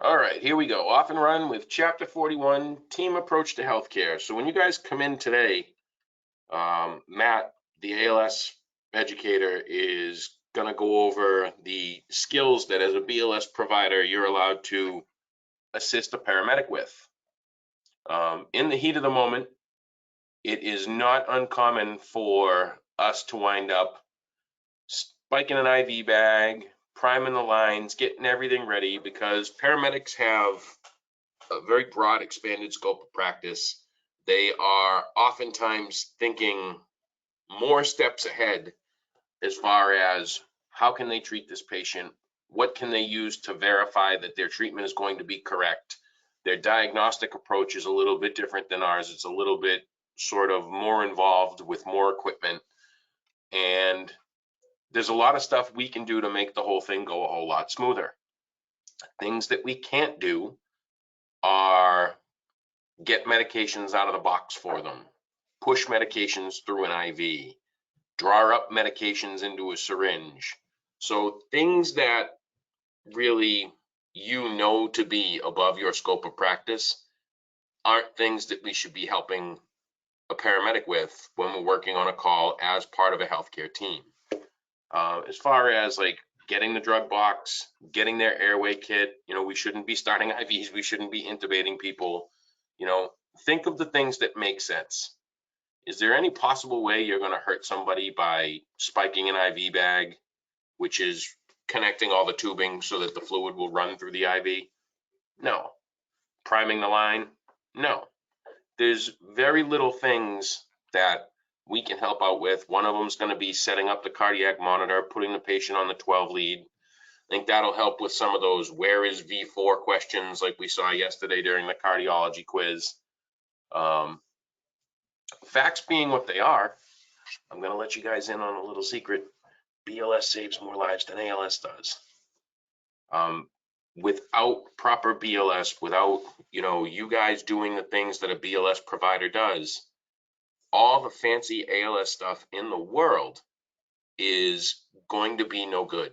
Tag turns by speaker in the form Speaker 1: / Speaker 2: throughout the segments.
Speaker 1: All right, here we go. Off and run with Chapter 41, Team Approach to Healthcare. So when you guys come in today, Matt, the ALS educator, is going to go over the skills that as a BLS provider, you're allowed to assist a paramedic with. In the heat of the moment, it is not uncommon for us to wind up spiking an IV bag, priming the lines, getting everything ready, because paramedics have a very broad, expanded scope of practice. They are oftentimes thinking more steps ahead as far as how can they treat this patient, what can they use to verify that their treatment is going to be correct. Their diagnostic approach is a little bit different than ours. It's a little bit sort of more involved with more equipment, and there's a lot of stuff we can do to make the whole thing go a whole lot smoother. Things that we can't do are get medications out of the box for them, push medications through an IV, draw up medications into a syringe. So things that really to be above your scope of practice aren't things that we should be helping a paramedic with when we're working on a call as part of a healthcare team. As far as like getting the drug box, getting their airway kit, we shouldn't be starting IVs, we shouldn't be intubating people. Think of the things that make sense. Is there any possible way you're going to hurt somebody by spiking an IV bag, which is connecting all the tubing so that the fluid will run through the IV? No. Priming the line? No. There's very little things that we can help out with. One of them is going to be setting up the cardiac monitor, putting the patient on the 12 lead. I think that'll help with some of those where is V4 questions like we saw yesterday during the cardiology quiz. Facts being what they are, I'm going to let you guys in on a little secret. BLS saves more lives than ALS does. Without proper BLS, without you guys doing the things that a BLS provider does, all the fancy ALS stuff in the world is going to be no good.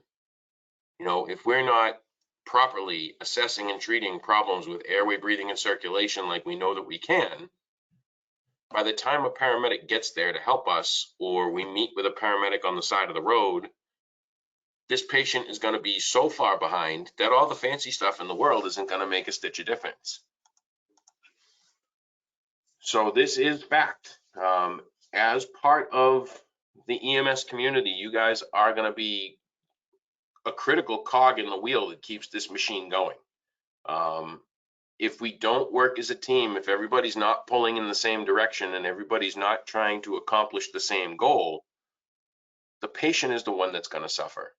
Speaker 1: If we're not properly assessing and treating problems with airway, breathing, and circulation like we know that we can, by the time a paramedic gets there to help us, or we meet with a paramedic on the side of the road, this patient is going to be so far behind that all the fancy stuff in the world isn't going to make a stitch of difference. So this is fact. As part of the EMS community, you guys are going to be a critical cog in the wheel that keeps this machine going. If we don't work as a team, if everybody's not pulling in the same direction and everybody's not trying to accomplish the same goal, the patient is the one that's going to suffer.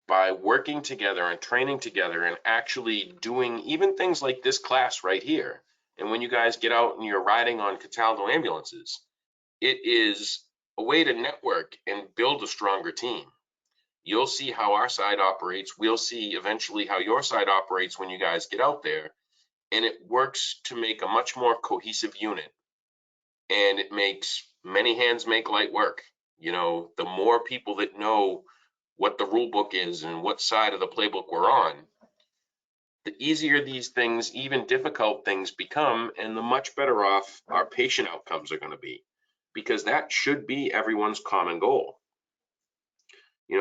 Speaker 1: By working together and training together and actually doing even things like this class right here, and when you guys get out and you're riding on Cataldo ambulances, it is a way to network and build a stronger team. You'll see how our side operates. We'll see eventually how your side operates when you guys get out there. And it works to make a much more cohesive unit. And it makes many hands make light work. The more people that know what the rule book is and what side of the playbook we're on, the easier these things, even difficult things, become, and the much better off our patient outcomes are going to be, because that should be everyone's common goal. When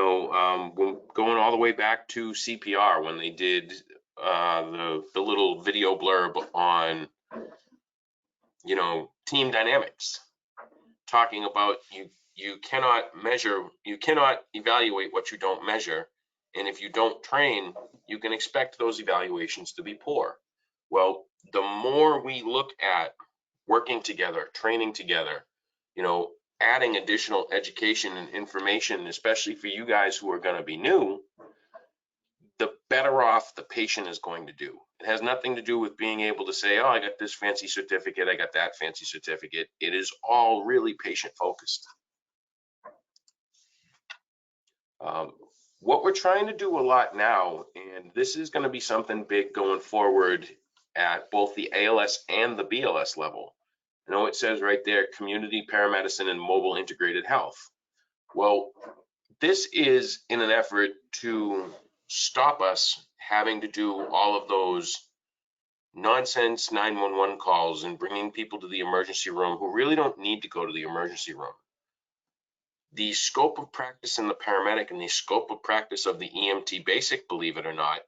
Speaker 1: going all the way back to CPR, when they did the little video blurb on, team dynamics, talking about you cannot evaluate what you don't measure, and if you don't train, you can expect those evaluations to be poor. Well, the more we look at working together, training together, adding additional education and information, especially for you guys who are going to be new, the better off the patient is going to do. It has nothing to do with being able to say, oh, I got this fancy certificate, I got that fancy certificate. It is all really patient focused. What we're trying to do a lot now, and this is going to be something big going forward at both the ALS and the BLS level. It says right there, community paramedicine and mobile integrated health. Well, this is in an effort to stop us having to do all of those nonsense 911 calls and bringing people to the emergency room who really don't need to go to the emergency room. The scope of practice in the paramedic and the scope of practice of the EMT basic, believe it or not,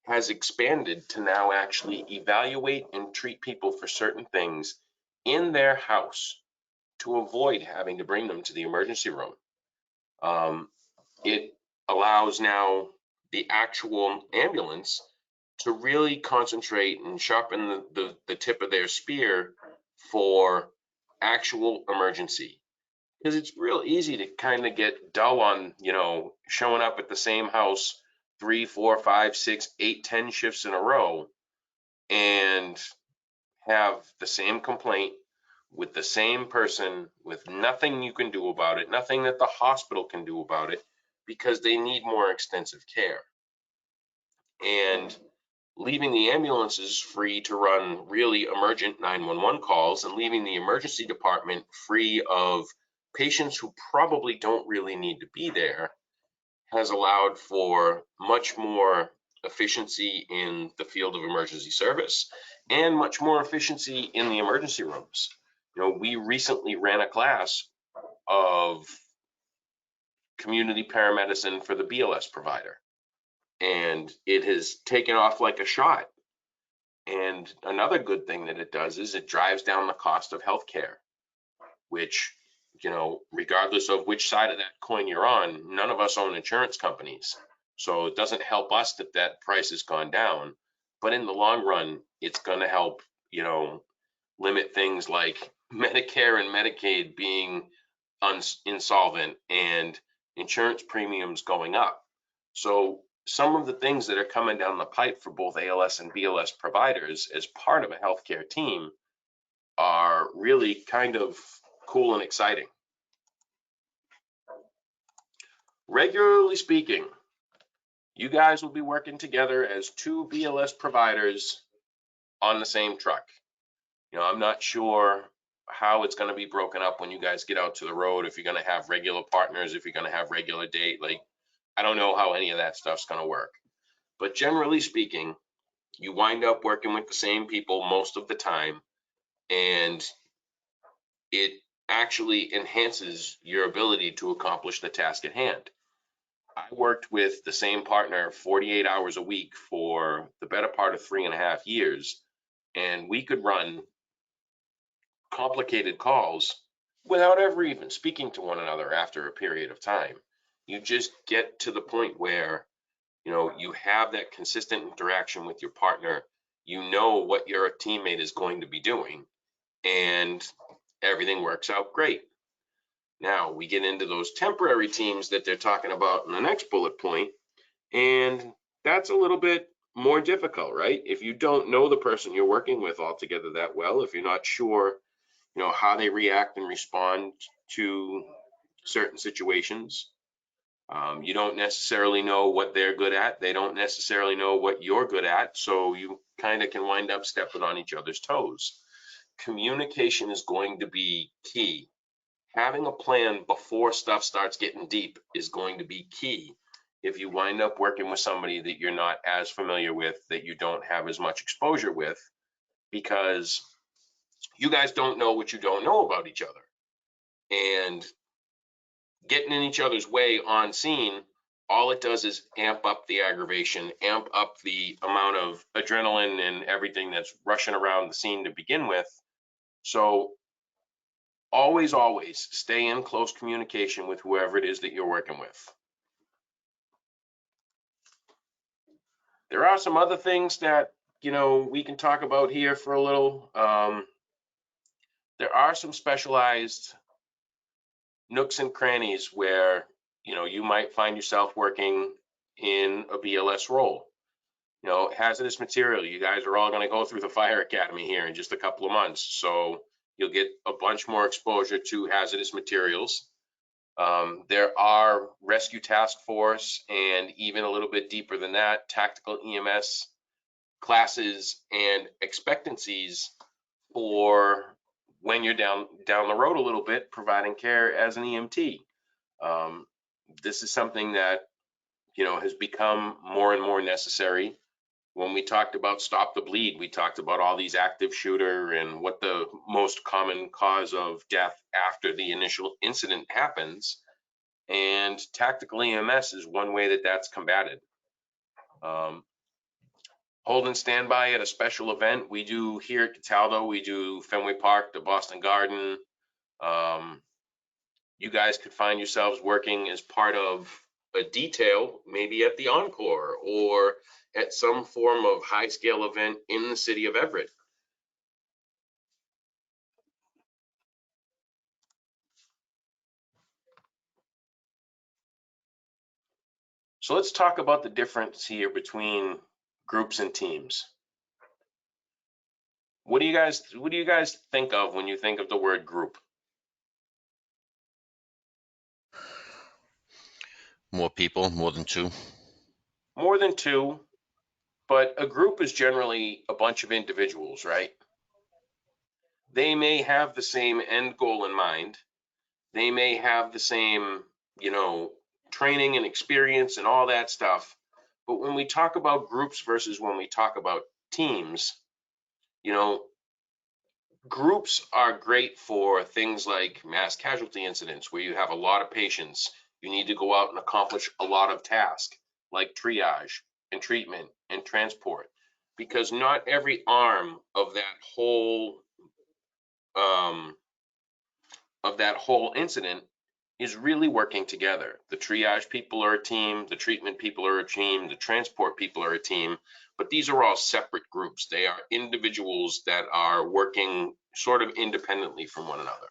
Speaker 1: has expanded to now actually evaluate and treat people for certain things in their house to avoid having to bring them to the emergency room. It allows now the actual ambulance to really concentrate and sharpen the tip of their spear for actual emergency. Because it's real easy to kind of get dull on, showing up at the same house 3, 4, 5, 6, 8, 10 shifts in a row and have the same complaint with the same person with nothing you can do about it, nothing that the hospital can do about it, because they need more extensive care. And leaving the ambulances free to run really emergent 911 calls and leaving the emergency department free of patients who probably don't really need to be there has allowed for much more efficiency in the field of emergency service and much more efficiency in the emergency rooms. We recently ran a class of community paramedicine for the BLS provider, and it has taken off like a shot. And another good thing that it does is it drives down the cost of healthcare, which, regardless of which side of that coin you're on, none of us own insurance companies. So it doesn't help us that that price has gone down. But in the long run, it's going to help, limit things like Medicare and Medicaid being insolvent and insurance premiums going up. So some of the things that are coming down the pipe for both ALS and BLS providers as part of a healthcare team are really kind of cool and exciting. Regularly speaking, you guys will be working together as 2 BLS providers on the same truck. I'm not sure how it's going to be broken up when you guys get out to the road, if you're going to have regular partners, if you're going to have regular date. I don't know how any of that stuff's going to work. But generally speaking, you wind up working with the same people most of the time, and it actually enhances your ability to accomplish the task at hand. I worked with the same partner 48 hours a week for the better part of 3.5 years, and we could run complicated calls without ever even speaking to one another after a period of time. You just get to the point where, you have that consistent interaction with your partner. You know what your teammate is going to be doing, and everything works out great. Now we get into those temporary teams that they're talking about in the next bullet point, and that's a little bit more difficult, right? If you don't know the person you're working with altogether that well, if you're not sure, how they react and respond to certain situations, you don't necessarily know what they're good at. They don't necessarily know what you're good at. So you kind of can wind up stepping on each other's toes. Communication is going to be key. Having a plan before stuff starts getting deep is going to be key if you wind up working with somebody that you're not as familiar with, that you don't have as much exposure with, because you guys don't know what you don't know about each other. And getting in each other's way on scene, all it does is amp up the aggravation, amp up the amount of adrenaline and everything that's rushing around the scene to begin with. So always stay in close communication with whoever it is that you're working with. There are some other things that, we can talk about here for a little. There are some specialized nooks and crannies where, you might find yourself working in a BLS role. Hazardous material, you guys are all going to go through the fire academy here in just a couple of months. So you'll get a bunch more exposure to hazardous materials. There are rescue task force, and even a little bit deeper than that, tactical EMS classes and expectancies for when you're down the road a little bit, providing care as an EMT. This is something that has become more and more necessary. When we talked about Stop the Bleed, we talked about all these active shooter and what the most common cause of death after the initial incident happens. And tactical EMS is one way that that's combated. Hold and standby at a special event. We do here at Cataldo, we do Fenway Park, the Boston Garden. You guys could find yourselves working as part of a detail, maybe at the Encore or at some form of high scale event in the city of Everett. So let's talk about the difference here between groups and teams. What do you guys think of when you think of the word group?
Speaker 2: More people, more than two.
Speaker 1: More than two, but a group is generally a bunch of individuals, right? They may have the same end goal in mind. They may have the same, training and experience and all that stuff. But when we talk about groups versus when we talk about teams, groups are great for things like mass casualty incidents where you have a lot of patients. You need to go out and accomplish a lot of tasks like triage and treatment and transport, because not every arm of that whole incident is really working together. The triage people are a team, the treatment people are a team, the transport people are a team, but these are all separate groups. They are individuals that are working sort of independently from one another.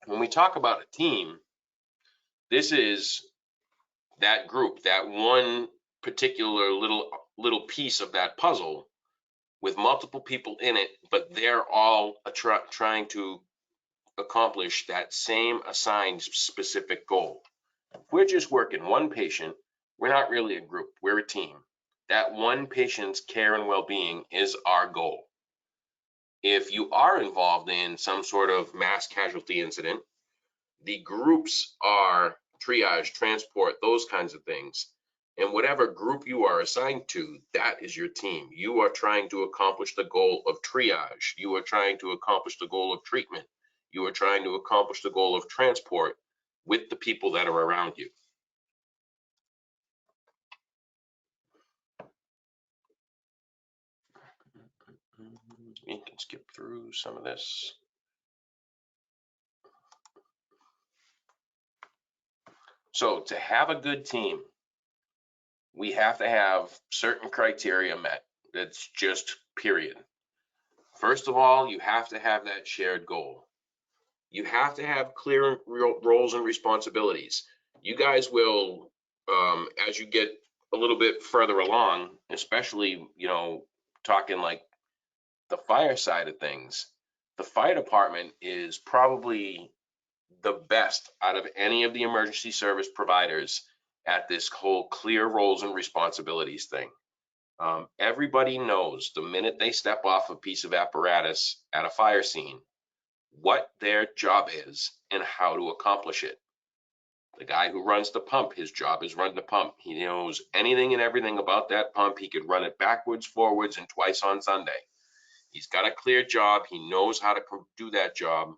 Speaker 1: When we talk about a team, this is that group, that one particular little piece of that puzzle with multiple people in it, but they're all trying to accomplish that same assigned specific goal. If we're just working one patient, we're not really a group, we're a team. That one patient's care and well-being is our goal. If you are involved in some sort of mass casualty incident, the groups are triage, transport, those kinds of things. And whatever group you are assigned to, that is your team. You are trying to accomplish the goal of triage. You are trying to accomplish the goal of treatment. You are trying to accomplish the goal of transport with the people that are around you. You can skip through some of this. So to have a good team, we have to have certain criteria met. That's just period. First of all, you have to have that shared goal. You have to have clear roles and responsibilities. You guys will, as you get a little bit further along, especially, talking like the fire side of things, the fire department is probably the best out of any of the emergency service providers at this whole clear roles and responsibilities thing. Everybody knows the minute they step off a piece of apparatus at a fire scene, what their job is and how to accomplish it. The guy who runs the pump, his job is run the pump. He knows anything and everything about that pump. He could run it backwards, forwards, and twice on Sunday. He's got a clear job. He knows how to do that job,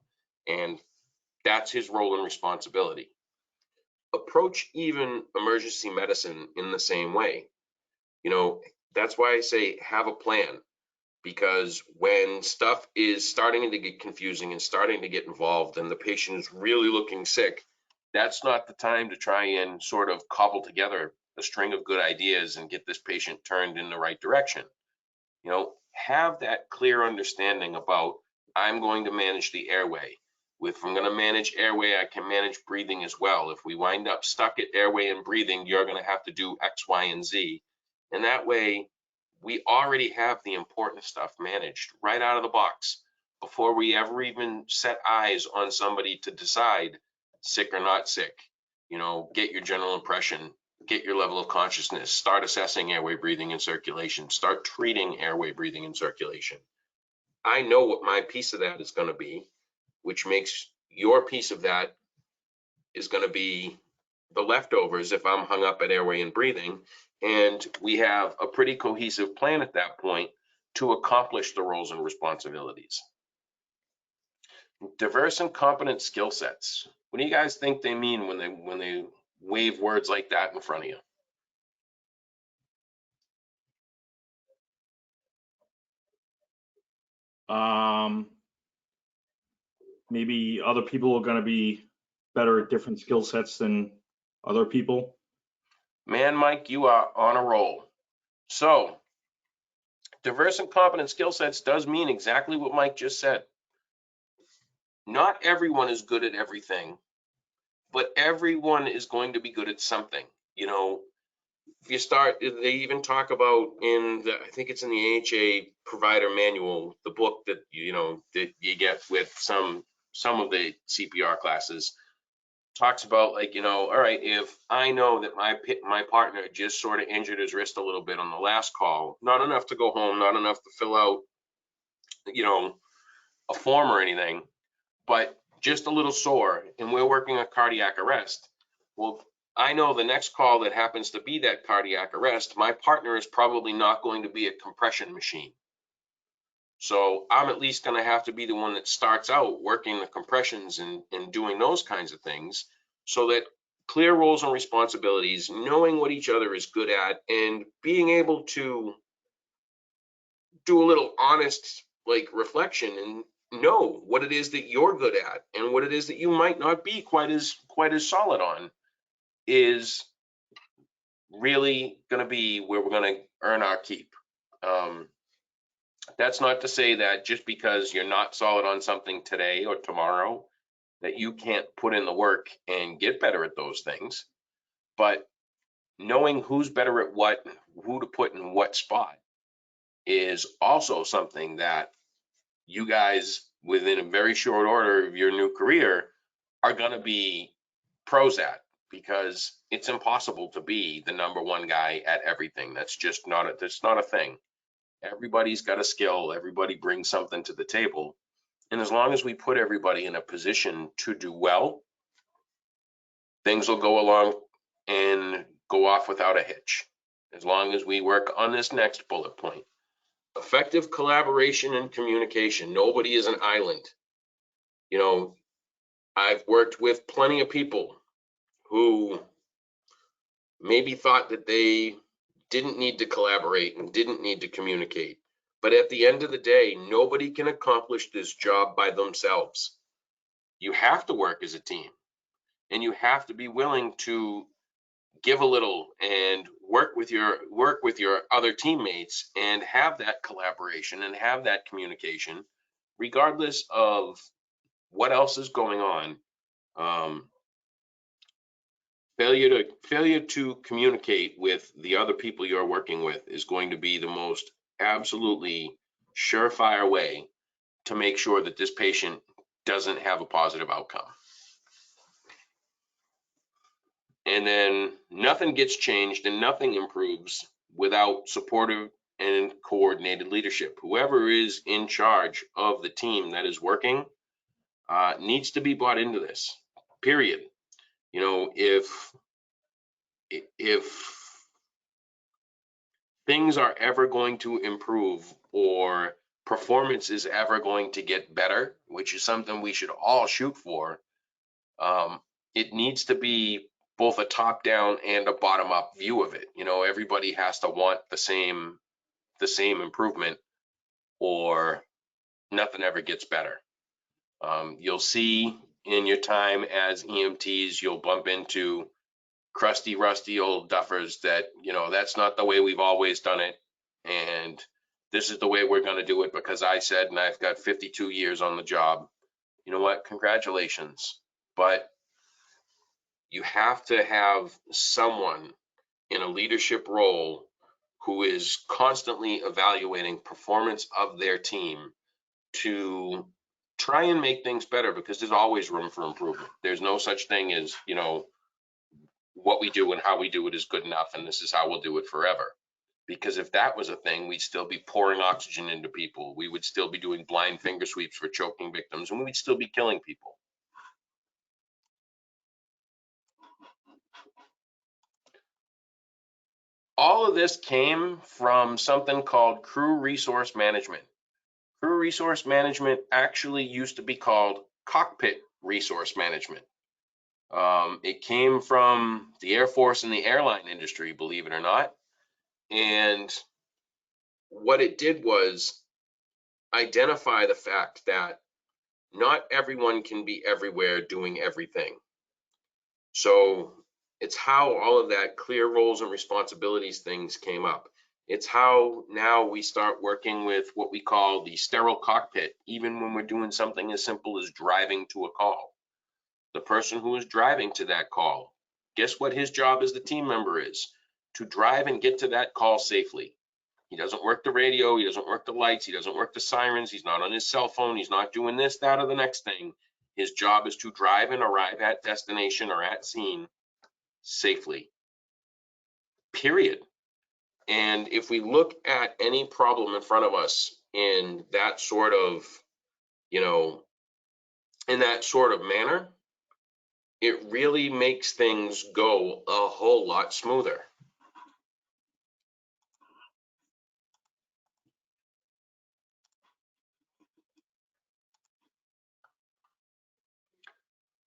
Speaker 1: and that's his role and responsibility. Approach even emergency medicine in the same way. That's why I say have a plan, because when stuff is starting to get confusing and starting to get involved and the patient is really looking sick, that's not the time to try and sort of cobble together a string of good ideas and get this patient turned in the right direction. Have that clear understanding about, I'm going to manage the airway. If I'm going to manage airway, I can manage breathing as well. If we wind up stuck at airway and breathing, you're going to have to do X, Y, and Z. And that way, we already have the important stuff managed right out of the box before we ever even set eyes on somebody to decide sick or not sick. Get your general impression, get your level of consciousness, start assessing airway, breathing, and circulation, start treating airway, breathing, and circulation. I know what my piece of that is going to be, which makes your piece of that is going to be the leftovers if I'm hung up at airway and breathing. And we have a pretty cohesive plan at that point to accomplish the roles and responsibilities. Diverse and competent skill sets. What do you guys think they mean when they wave words like that in front of you?
Speaker 3: Maybe other people are going to be better at different skill sets than other people.
Speaker 1: Man, Mike, you are on a roll. So, diverse and competent skill sets does mean exactly what Mike just said. Not everyone is good at everything, but everyone is going to be good at something. You know, if you start, they even talk about I think it's in the AHA provider manual, the book that that you get with some of the CPR classes, talks about like, all right, if I know that my partner just sort of injured his wrist a little bit on the last call, not enough to go home, not enough to fill out, a form or anything, but just a little sore, and we're working a cardiac arrest. Well, I know the next call that happens to be that cardiac arrest, my partner is probably not going to be a compression machine. So I'm at least going to have to be the one that starts out working the compressions and doing those kinds of things, so that clear roles and responsibilities, knowing what each other is good at, and being able to do a little honest reflection and know what it is that you're good at and what it is that you might not be quite as solid on is really going to be where we're going to earn our keep. That's not to say that just because you're not solid on something today or tomorrow that you can't put in the work and get better at those things, but knowing who's better at what, who to put in what spot, is also something that you guys, within a very short order of your new career, are going to be pros at, because it's impossible to be the number one guy at everything. That's just not a thing. Everybody's got a skill. Everybody brings something to the table. And as long as we put everybody in a position to do well, things will go along and go off without a hitch. As long as we work on this next bullet point. Effective collaboration and communication. Nobody is an island. I've worked with plenty of people who maybe thought that they didn't need to collaborate and didn't need to communicate. But at the end of the day, nobody can accomplish this job by themselves. You have to work as a team, and you have to be willing to give a little and work with your other teammates and have that collaboration and have that communication, regardless of what else is going on. Failure to communicate with the other people you're working with is going to be the most absolutely surefire way to make sure that this patient doesn't have a positive outcome. And then nothing gets changed and nothing improves without supportive and coordinated leadership. Whoever is in charge of the team that is working needs to be bought into this, period. If things are ever going to improve or performance is ever going to get better, which is something we should all shoot for, it needs to be both a top-down and a bottom-up view of it. Everybody has to want the same improvement, or nothing ever gets better. You'll see in your time as EMTs, you'll bump into crusty, rusty old duffers that, that's not the way we've always done it. And this is the way we're going to do it because I said, and I've got 52 years on the job. You know what? Congratulations. But you have to have someone in a leadership role who is constantly evaluating performance of their team to try and make things better, because there's always room for improvement. There's no such thing as, what we do and how we do it is good enough, and this is how we'll do it forever. Because if that was a thing, we'd still be pouring oxygen into people. We would still be doing blind finger sweeps for choking victims, and we'd still be killing people. All of this came from something called Crew Resource Management. Crew Resource Management actually used to be called Cockpit Resource Management. It came from the Air Force and the airline industry, believe it or not. And what it did was identify the fact that not everyone can be everywhere doing everything. So it's how all of that clear roles and responsibilities things came up. It's how now we start working with what we call the sterile cockpit, even when we're doing something as simple as driving to a call. The person who is driving to that call, guess what his job as the team member is? To drive and get to that call safely. He doesn't work the radio, he doesn't work the lights, he doesn't work the sirens, he's not on his cell phone, he's not doing this, that, or the next thing. His job is to drive and arrive at destination or at scene safely, period. And if we look at any problem in front of us in that sort of, in that sort of manner, it really makes things go a whole lot smoother.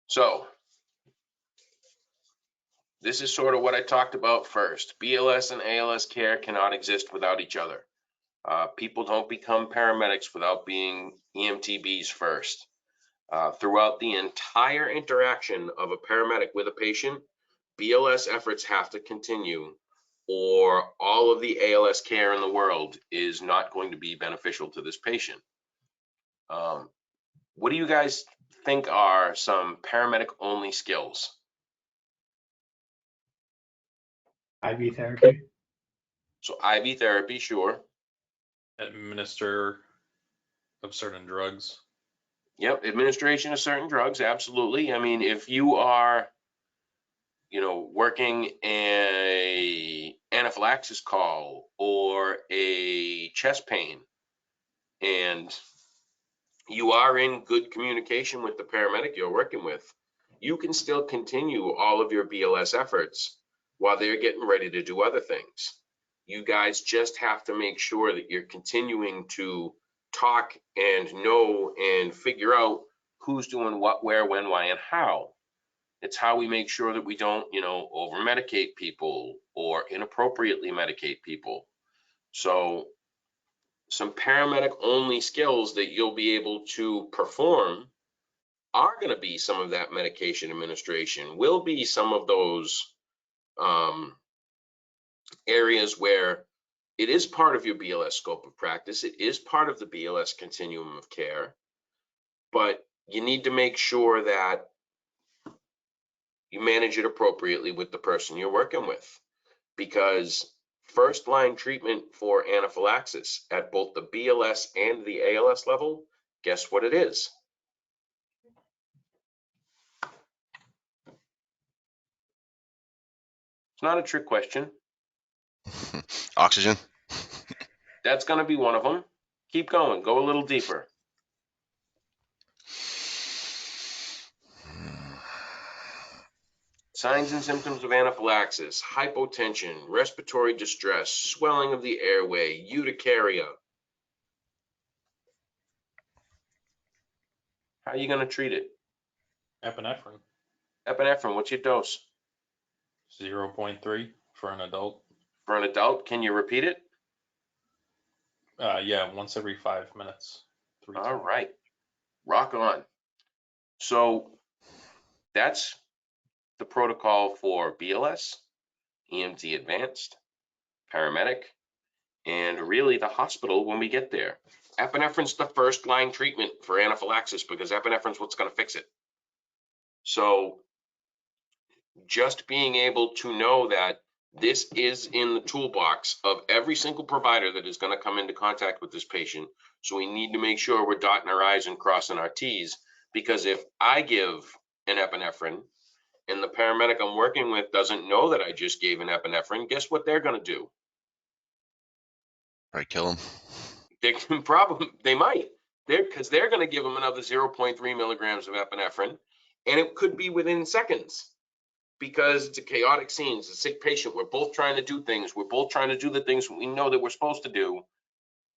Speaker 1: So this is sort of what I talked about first. BLS and ALS care cannot exist without each other. People don't become paramedics without being EMTBs first. Throughout the entire interaction of a paramedic with a patient, BLS efforts have to continue, or all of the ALS care in the world is not going to be beneficial to this patient. What do you guys think are some paramedic only skills?
Speaker 4: IV therapy.
Speaker 1: So IV therapy, sure.
Speaker 5: Administer of certain drugs.
Speaker 1: Yep, administration of certain drugs, absolutely. I mean, if you are, working a anaphylaxis call or a chest pain, and you are in good communication with the paramedic you're working with, you can still continue all of your BLS efforts while they're getting ready to do other things. You guys just have to make sure that you're continuing to talk and know and figure out who's doing what, where, when, why, and how. It's how we make sure that we don't, over medicate people or inappropriately medicate people. So some paramedic only skills that you'll be able to perform are going to be some of that medication administration, will be some of those areas where it is part of your BLS scope of practice. It is part of the BLS continuum of care, but you need to make sure that you manage it appropriately with the person you're working with, because first line treatment for anaphylaxis at both the BLS and the ALS level, guess what it is? It's not a trick question.
Speaker 2: Oxygen.
Speaker 1: That's going to be one of them. Keep going. Go a little deeper. Signs and symptoms of anaphylaxis: hypotension, respiratory distress, swelling of the airway, urticaria. How are you going to treat it?
Speaker 5: Epinephrine.
Speaker 1: Epinephrine, what's your dose?
Speaker 5: 0.3 for an adult.
Speaker 1: For an adult, can you repeat it?
Speaker 5: Yeah, once every 5 minutes. 3
Speaker 1: All
Speaker 5: times.
Speaker 1: right. Rock on. So that's the protocol for BLS, EMT advanced, paramedic, and really the hospital when we get there. Epinephrine's the first line treatment for anaphylaxis because epinephrine's what's going to fix it. So just being able to know that this is in the toolbox of every single provider that is going to come into contact with this patient. So we need to make sure we're dotting our I's and crossing our T's, because if I give an epinephrine and the paramedic I'm working with doesn't know that I just gave an epinephrine, guess what they're going to do?
Speaker 2: Probably kill him.
Speaker 1: They might. Because they're going to give them another 0.3 milligrams of epinephrine, and it could be within seconds. because it's a chaotic scene, it's a sick patient. We're both trying to do things. We're both trying to do the things we know that we're supposed to do.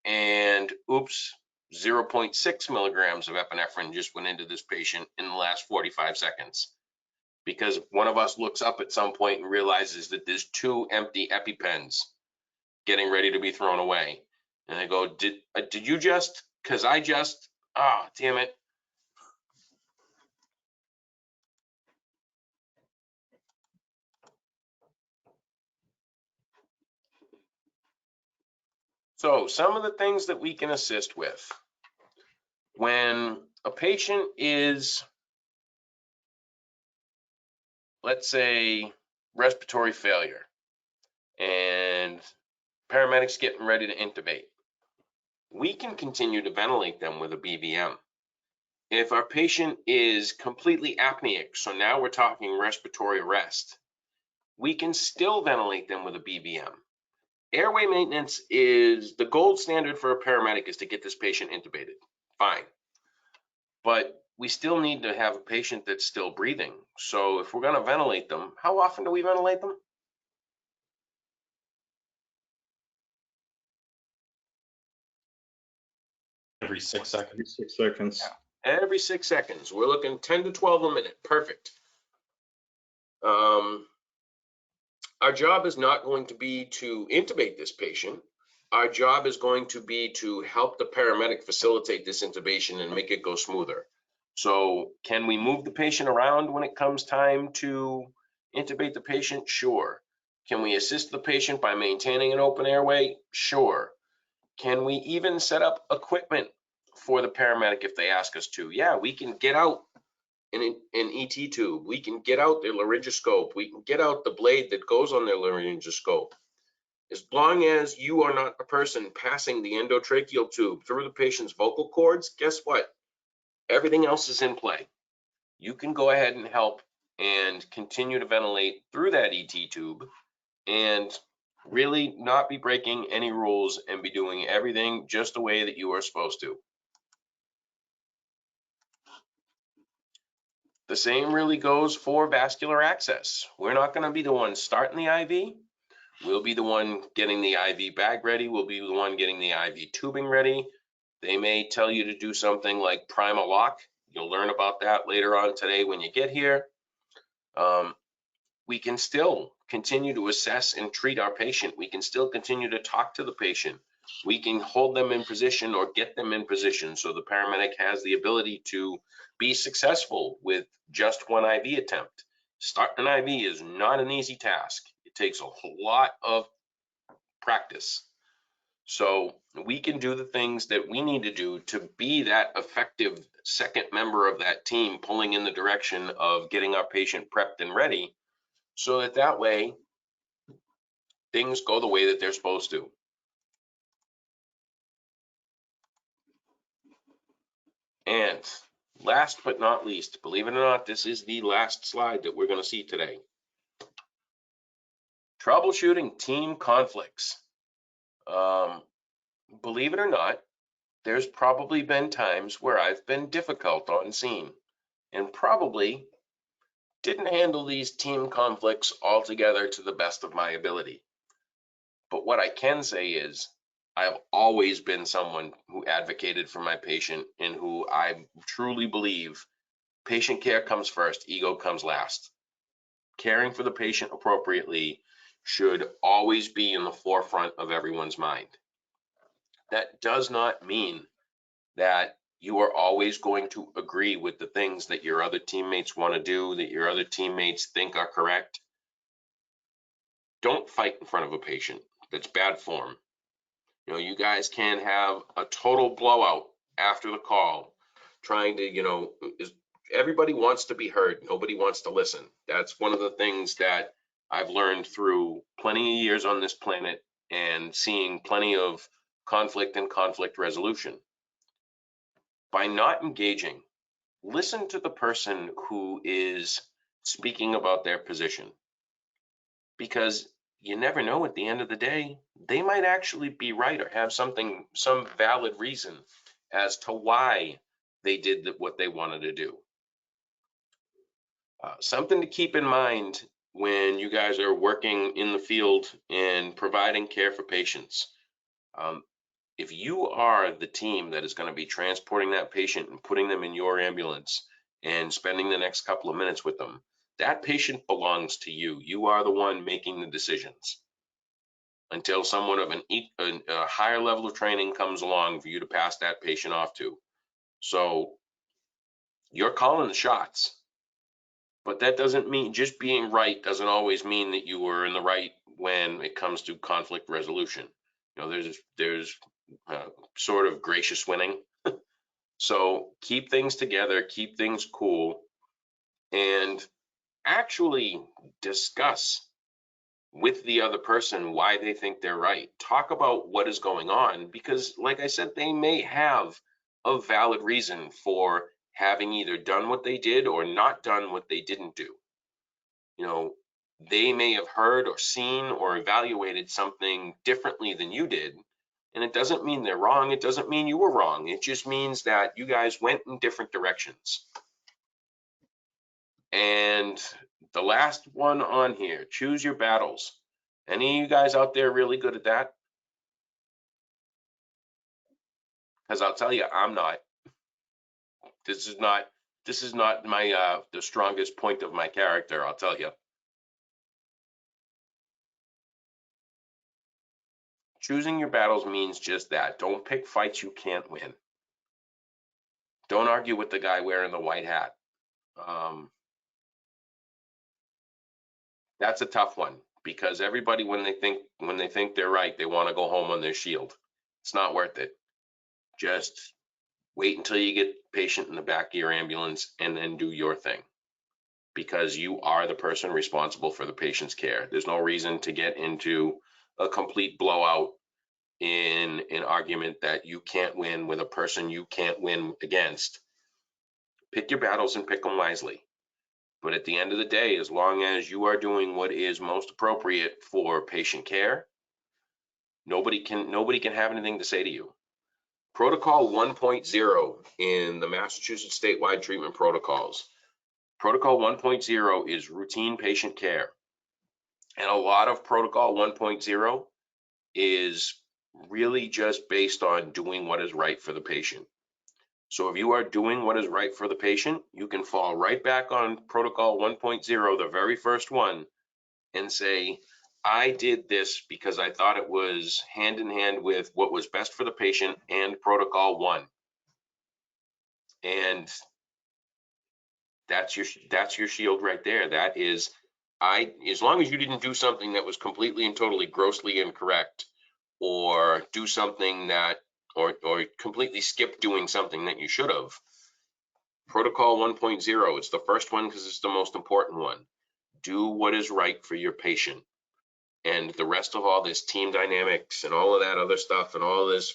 Speaker 1: And oops, 0.6 milligrams of epinephrine just went into this patient in the last 45 seconds. Because one of us looks up at some point and realizes that there's 2 empty EpiPens getting ready to be thrown away. And I go, did you just, because I just, damn it. So some of the things that we can assist with. When a patient is, let's say, respiratory failure, and paramedics getting ready to intubate, we can continue to ventilate them with a BVM. If our patient is completely apneic, so now we're talking respiratory arrest, we can still ventilate them with a BVM. Airway maintenance is the gold standard for a paramedic, is to get this patient intubated. Fine. But we still need to have a patient that's still breathing. So if we're going to ventilate them, how often do we ventilate them?
Speaker 5: Every 6 seconds.
Speaker 3: 6 seconds.
Speaker 1: Every 6 seconds. We're looking 10 to 12 a minute. Perfect. Our job is not going to be to intubate this patient. Our job is going to be to help the paramedic facilitate this intubation and make it go smoother. So can we move the patient around when it comes time to intubate the patient? Sure. Can we assist the patient by maintaining an open airway? Sure. Can we even set up equipment for the paramedic if they ask us to? Yeah, we can get out an ET tube. We can get out their laryngoscope. We can get out the blade that goes on their laryngoscope. As long as you are not a person passing the endotracheal tube through the patient's vocal cords, guess what? Everything else is in play. You can go ahead and help and continue to ventilate through that ET tube and really not be breaking any rules and be doing everything just the way that you are supposed to. The same really goes for vascular access. We're not going to be the one starting the IV. We'll be the one getting the IV bag ready. We'll be the one getting the IV tubing ready. They may tell you to do something like prime a lock. You'll learn about that later on today when you get here. We can still continue to assess and treat our patient. We can still continue to talk to the patient. We can hold them in position or get them in position so the paramedic has the ability to be successful with just one IV attempt. Starting an IV is not an easy task. It takes a whole lot of practice. So we can do the things that we need to do to be that effective second member of that team, pulling in the direction of getting our patient prepped and ready, so that way things go the way that they're supposed to. And last but not least, believe it or not, this is the last slide that we're going to see today. Troubleshooting team conflicts. Believe it or not, there's probably been times where I've been difficult on scene and probably didn't handle these team conflicts altogether to the best of my ability. But what I can say is I've always been someone who advocated for my patient and who I truly believe patient care comes first, ego comes last. Caring for the patient appropriately should always be in the forefront of everyone's mind. That does not mean that you are always going to agree with the things that your other teammates want to do, that your other teammates think are correct. Don't fight in front of a patient. That's bad form. You know, you guys can have a total blowout after the call, trying to, everybody wants to be heard. Nobody wants to listen. That's one of the things that I've learned through plenty of years on this planet and seeing plenty of conflict and conflict resolution. By not engaging, listen to the person who is speaking about their position, because you never know, at the end of the day, they might actually be right or have some valid reason as to why they did what they wanted to do. Something to keep in mind when you guys are working in the field and providing care for patients. If you are the team that is going to be transporting that patient and putting them in your ambulance and spending the next couple of minutes with them, that patient belongs to you. You are the one making the decisions until someone of a higher level of training comes along for you to pass that patient off to. So you're calling the shots, but that doesn't mean just being right doesn't always mean that you were in the right when it comes to conflict resolution. You know, there's sort of gracious winning. So keep things together, keep things cool, and actually discuss with the other person why they think they're right. Talk about what is going on, because like I said, they may have a valid reason for having either done what they did or not done what they didn't do. You know, they may have heard or seen or evaluated something differently than you did. And it doesn't mean they're wrong. It doesn't mean you were wrong. It just means that you guys went in different directions. And the last one on here, choose your battles. Any of you guys out there really good at that? Because I'll tell you, I'm not. This is not my the strongest point of my character, I'll tell you. Choosing your battles means just that. Don't pick fights you can't win. Don't argue with the guy wearing the white hat. That's a tough one, because everybody, when they think they're right, they want to go home on their shield. It's not worth it. Just wait until you get the patient in the back of your ambulance and then do your thing, because you are the person responsible for the patient's care. There's no reason to get into a complete blowout in an argument that you can't win with a person you can't win against. Pick your battles and pick them wisely. But at the end of the day, as long as you are doing what is most appropriate for patient care, nobody can have anything to say to you. Protocol 1.0 in the Massachusetts statewide treatment protocols. Protocol 1.0 is routine patient care. And a lot of Protocol 1.0 is really just based on doing what is right for the patient. So if you are doing what is right for the patient, you can fall right back on Protocol 1.0, the very first one, and say, I did this because I thought it was hand in hand with what was best for the patient and Protocol 1. And that's your shield right there. That is, as long as you didn't do something that was completely and totally grossly incorrect, or do something that, or completely skip doing something that you should have. Protocol 1.0, it's the first one because it's the most important one. Do what is right for your patient. And the rest of all this team dynamics and all of that other stuff and all this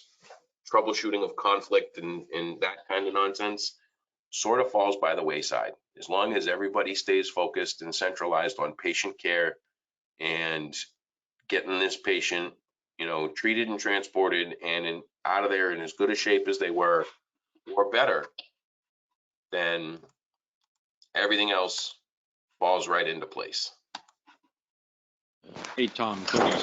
Speaker 1: troubleshooting of conflict and that kind of nonsense sort of falls by the wayside. As long as everybody stays focused and centralized on patient care and getting this patient, you know, treated and transported and out of there in as good a shape as they were or better, then everything else falls right into place.
Speaker 6: Hey, Tom, Cody.